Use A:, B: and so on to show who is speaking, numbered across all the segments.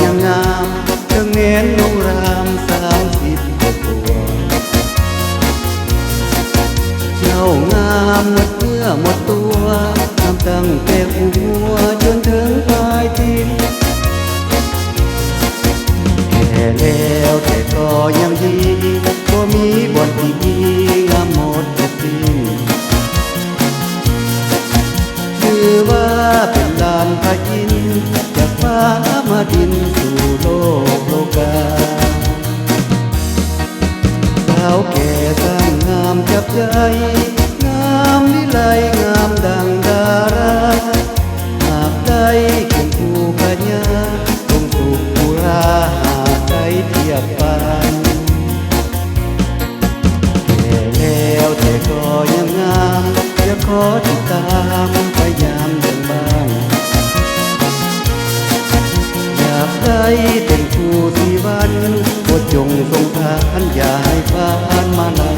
A: ยังงามถึงเน้นนุ่งราม30 กว่าตัวเจ้างามหมดเนื้อหมดตัวทำตั้งแต่หัวจนถึงปลายตีนแก่แล้วแต่ก็ยังดีก็มีบทที่ดีงามหมดทุกทีถือว่าเป็นลานพระอินทร์จากฟ้ามาดินสู่โลกโลกาสาวแก่สร้างงามจับใจงามวิไลงามดังดาราหากได้เคียงคู่ปัญญาคงสุขอุราหากได้เทียบกันแก่แล้วแต่ก็ยังงามจะขอติดตามพยายามเดินบ้างอยากได้เป็นคู่ที่วันโปรดจงทรงทานอย่าให้ผ่านมาลา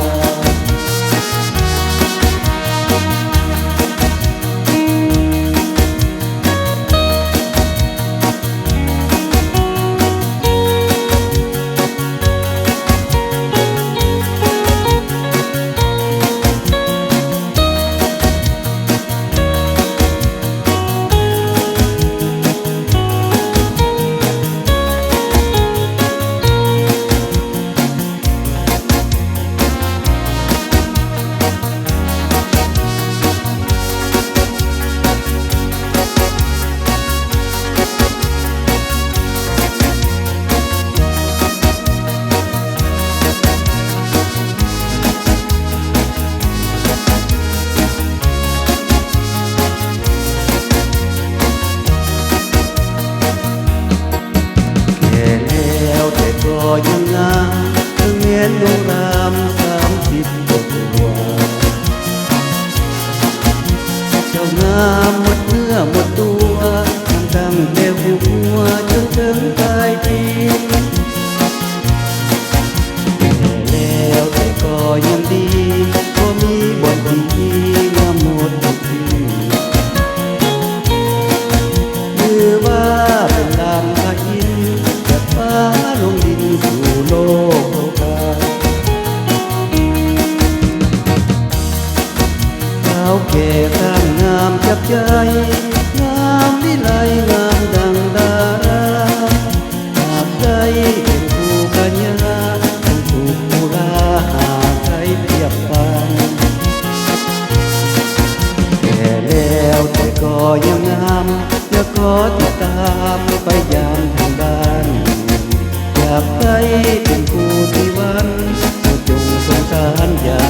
A: ก็ยังงามถึงเน้นดวงราม30 กว่าตัวเจ้างามหมดเนื้อหมดตัวตั้งแต่หัวจนถึงปลายตีนแล้วแต่ก็ยังดีก็มีบทดีงามหมดทุกทีถือว่าเป็นลานพระอินทร์จากฟ้าลงดินสู่โลกโลกาสาวแก่สร้างงามจับใจงามวิไลงามดังดาราหากได้เป็นคู่กัญญาคงถูกอุราหากใครเทียบกันแก่แล้วแต่ก็ยังงามจะขอติดตามไปยามทางบ้านอยากได้เป็นคู่ที่วันจงสงสารอย่า